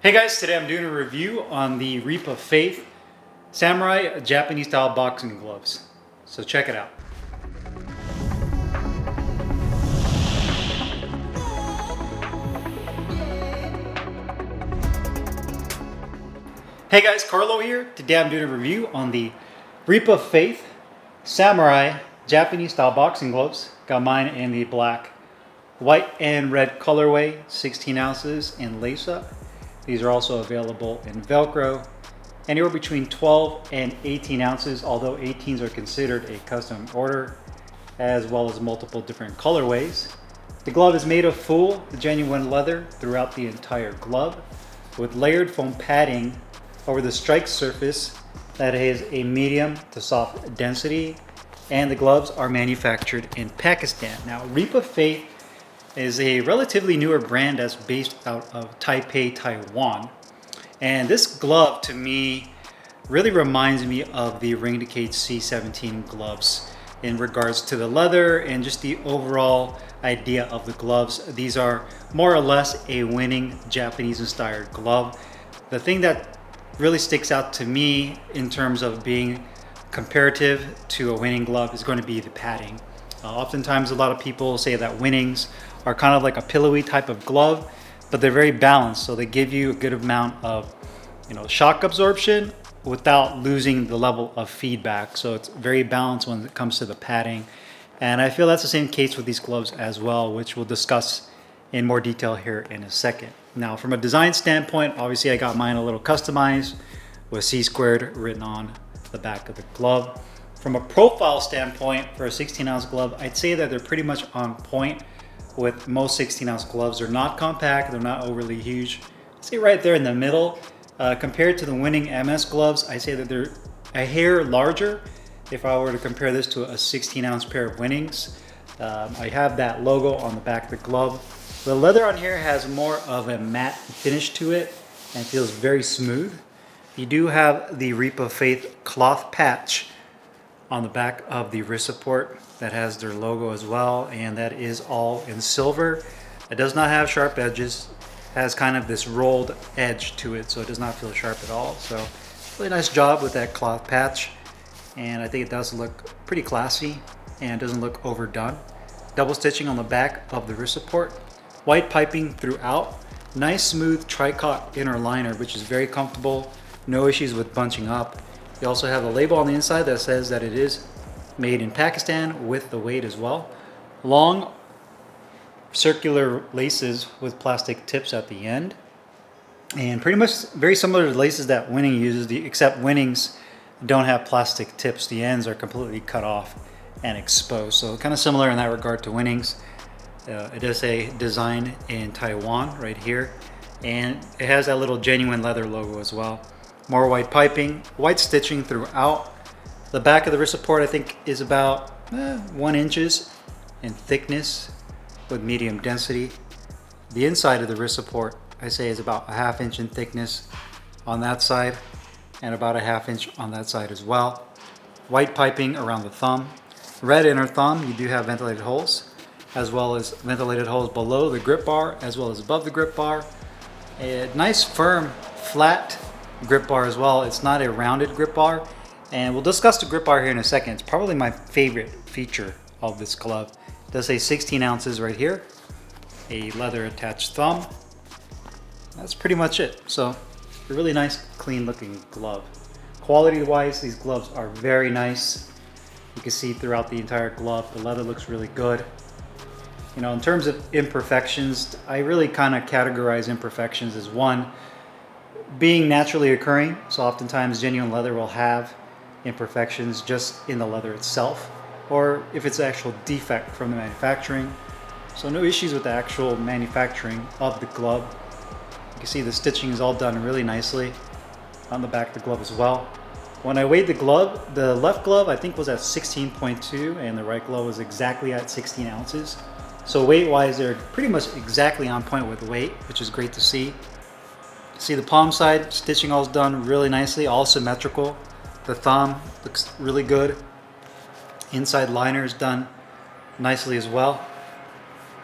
Hey guys, today I'm doing a review on the Reap of Faith Samurai Japanese style boxing gloves. So check it out. Hey guys, Carlo here. Today I'm doing a review on the Reap of Faith Samurai Japanese style boxing gloves. Got mine in the black, white, and red colorway, 16 ounces in lace up. These are also available in Velcro, anywhere between 12 and 18 ounces, although 18s are considered a custom order, as well as multiple different colorways. The glove is made of full genuine leather throughout the entire glove, with layered foam padding over the strike surface that has a medium to soft density, and the gloves are manufactured in Pakistan. Now, Reap of Faith is a relatively newer brand that's based out of Taipei, Taiwan. And this glove to me really reminds me of the Ring Decade C17 gloves in regards to the leather and just the overall idea of the gloves. These are more or less a winning Japanese inspired glove. The thing that really sticks out to me in terms of being comparative to a winning glove is going to be the padding. Oftentimes a lot of people say that winnings are kind of like a pillowy type of glove, but they're very balanced, so they give you a good amount of shock absorption without losing the level of feedback. So it's very balanced when it comes to the padding, and I feel that's the same case with these gloves as well, which we'll discuss in more detail here in a second. Now, from a design standpoint, obviously I got mine a little customized with C squared written on the back of the glove. From a profile standpoint, for a 16-ounce glove, I'd say that they're pretty much on point with most 16-ounce gloves. They're not compact, they're not overly huge. I'd say right there in the middle. Compared to the winning MS gloves, I say that they're a hair larger if I were to compare this to a 16-ounce pair of winnings. I have that logo on the back of the glove. The leather on here has more of a matte finish to it and feels very smooth. You do have the Reap of Faith cloth patch on the back of the wrist support that has their logo as well, and that is all in silver. It does not have sharp edges, has kind of this rolled edge to it, so it does not feel sharp at all. So really nice job with that cloth patch, and I think it does look pretty classy and doesn't look overdone. Double stitching on the back of the wrist support, white piping throughout, nice smooth tricot inner liner, which is very comfortable, no issues with bunching up. You also have a label on the inside that says that it is made in Pakistan with the weight as well. Long circular laces with plastic tips at the end, and pretty much very similar to the laces that Winning uses, except Winnings don't have plastic tips. The ends are completely cut off and exposed, so kind of similar in that regard to Winnings. It does say design in Taiwan right here, and it has that little genuine leather logo as well. More white piping, white stitching throughout. The back of the wrist support I think is about 1 inch in thickness with medium density. The inside of the wrist support I say is about a 1/2 inch in thickness on that side and about a 1/2 inch on that side as well. White piping around the thumb. Red inner thumb, you do have ventilated holes, as well as ventilated holes below the grip bar as well as above the grip bar. A nice firm flat grip bar as well. It's not a rounded grip bar, and we'll discuss the grip bar here in a second. It's probably my favorite feature of this glove. It does say 16 ounces right here, a leather attached thumb. That's pretty much it. So a really nice clean looking glove. Quality wise, these gloves are very nice. You can see throughout the entire glove the leather looks really good. In terms of imperfections, I really kind of categorize imperfections as one, being naturally occurring. So oftentimes genuine leather will have imperfections just in the leather itself, or if it's an actual defect from the manufacturing. So no issues with the actual manufacturing of the glove. You can see the stitching is all done really nicely on the back of the glove as well. When I weighed the glove, the left glove I think was at 16.2 and the right glove was exactly at 16 ounces. So weight wise they're pretty much exactly on point with weight, which is great to see. See the palm side stitching all done really nicely, all symmetrical. The thumb looks really good. Inside liner is done nicely as well.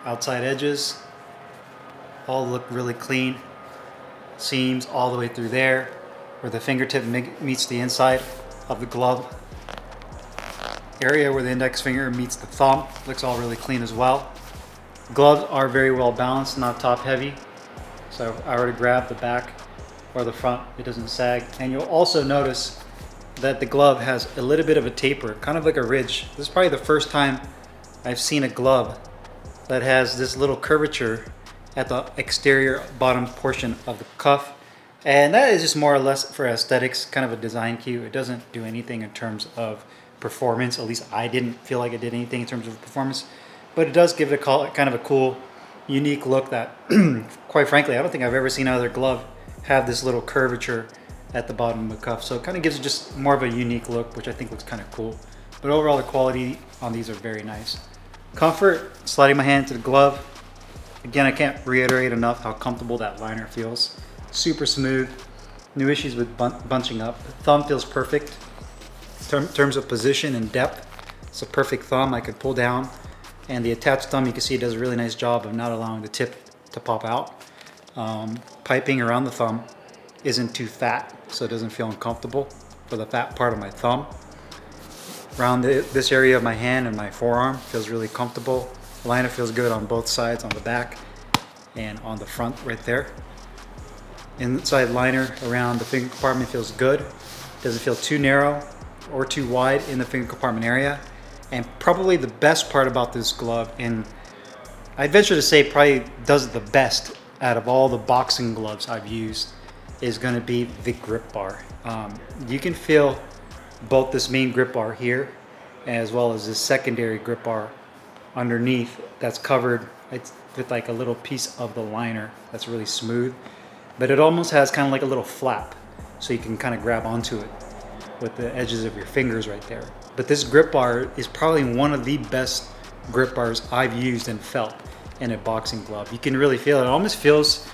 Outside edges all look really clean. seams all the way through there, where the fingertip meets the inside of the glove area, where the index finger meets the thumb. Looks all really clean as well. Gloves are very well balanced, not top heavy. So if I were to grab the back or the front, it doesn't sag. And you'll also notice that the glove has a little bit of a taper, kind of like a ridge. This is probably the first time I've seen a glove that has this little curvature at the exterior bottom portion of the cuff. And that is just more or less for aesthetics, kind of a design cue. It doesn't do anything in terms of performance. At least I didn't feel like it did anything in terms of performance. But it does give it a kind of a cool, unique look that, quite frankly, I don't think I've ever seen another glove have this little curvature at the bottom of the cuff. So it kind of gives it just more of a unique look, which I think looks kind of cool. But overall, the quality on these are very nice. Comfort, sliding my hand into the glove. Again, I can't reiterate enough how comfortable that liner feels. Super smooth. No issues with bunching up. The thumb feels perfect. In terms of position and depth, it's a perfect thumb I could pull down. And the attached thumb, you can see, does a really nice job of not allowing the tip to pop out. Piping around the thumb isn't too fat, so it doesn't feel uncomfortable for the fat part of my thumb. Around this area of my hand and my forearm feels really comfortable. The liner feels good on both sides, on the back and on the front right there. Inside liner around the finger compartment feels good. Doesn't feel too narrow or too wide in the finger compartment area. And probably the best part about this glove, and I'd venture to say probably does it the best out of all the boxing gloves I've used, is going to be the grip bar. You can feel both this main grip bar here as well as this secondary grip bar underneath that's covered with like a little piece of the liner that's really smooth, but it almost has kind of like a little flap, so you can kind of grab onto it with the edges of your fingers right there. But this grip bar is probably one of the best grip bars I've used and felt in a boxing glove. You can really feel it. It almost feels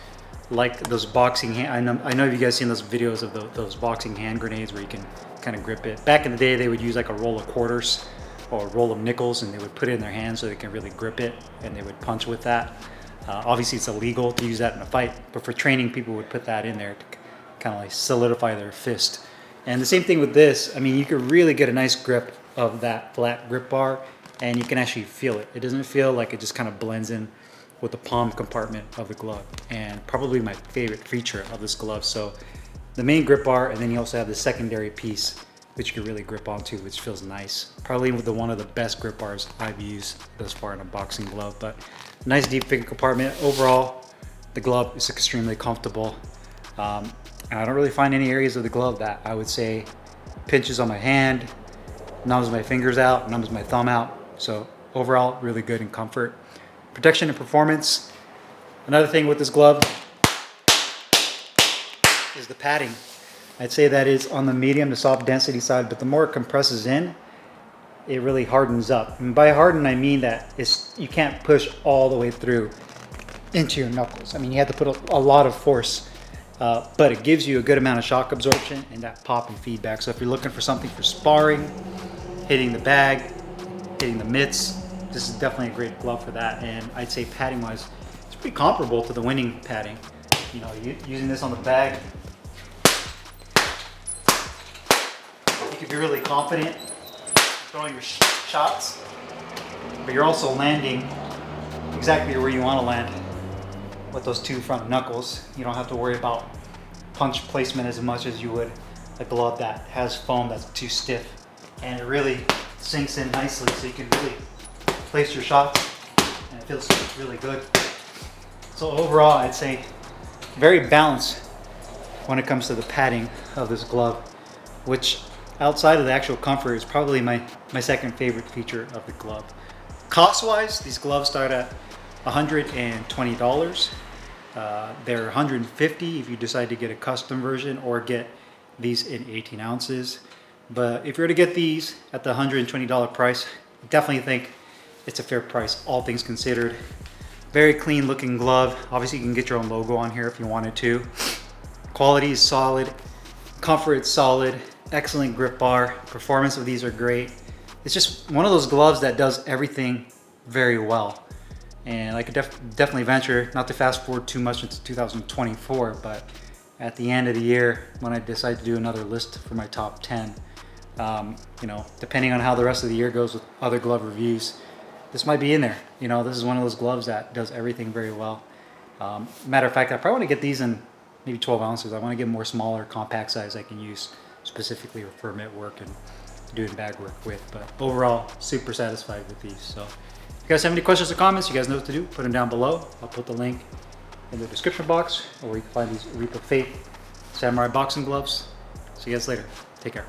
like those boxing hand. I know you guys seen those videos of those boxing hand grenades where you can kind of grip it. Back in the day, they would use like a roll of quarters or a roll of nickels, and they would put it in their hands so they can really grip it, and they would punch with that. Obviously, it's illegal to use that in a fight, but for training, people would put that in there to kind of like solidify their fist. And the same thing with this. I mean, you can really get a nice grip of that flat grip bar, and you can actually feel it. It doesn't feel like it just kind of blends in with the palm compartment of the glove, and probably my favorite feature of this glove. So the main grip bar, and then you also have the secondary piece which you can really grip onto, which feels nice. Probably one of the best grip bars I've used thus far in a boxing glove. But nice deep finger compartment. Overall, the glove is extremely comfortable. And I don't really find any areas of the glove that I would say pinches on my hand, numbs my fingers out, numbs my thumb out. So overall, really good in comfort. Protection and performance. Another thing with this glove is the padding. I'd say that is on the medium to soft density side, but the more it compresses in, it really hardens up. And by harden, I mean that you can't push all the way through into your knuckles. I mean, you have to put a lot of force, but it gives you a good amount of shock absorption and that pop and feedback. So if you're looking for something for sparring, hitting the bag, hitting the mitts, this is definitely a great glove for that. And I'd say padding wise, it's pretty comparable to the winning padding. You know, using this on the bag, you can be really confident throwing your shots, but you're also landing exactly where you want to land with those two front knuckles. You don't have to worry about punch placement as much as you would a glove that has foam that's too stiff, and it really sinks in nicely, so you can really place your shots and it feels really good. So overall, I'd say very balanced when it comes to the padding of this glove, which outside of the actual comfort is probably my second favorite feature of the glove. Cost wise, these gloves start at $120. They're $150 if you decide to get a custom version or get these in 18 ounces. But if you're to get these at the $120 price, I definitely think it's a fair price, all things considered. Very clean looking glove. Obviously you can get your own logo on here if you wanted to. Quality is solid, comfort is solid, excellent grip bar, performance of these are great. It's just one of those gloves that does everything very well. And I could definitely venture not to fast forward too much into 2024, but at the end of the year when I decide to do another list for my top 10. You know, depending on how the rest of the year goes with other glove reviews, this might be in there. You know, this is one of those gloves that does everything very well. Matter of fact, I probably want to get these in maybe 12 ounces. I want to get more smaller, compact size I can use specifically for mitt work and doing bag work with. But overall, super satisfied with these. So if you guys have any questions or comments, you guys know what to do. Put them down below. I'll put the link in the description box, or you can find these Reap of Faith Samurai boxing gloves. See you guys later. Take care.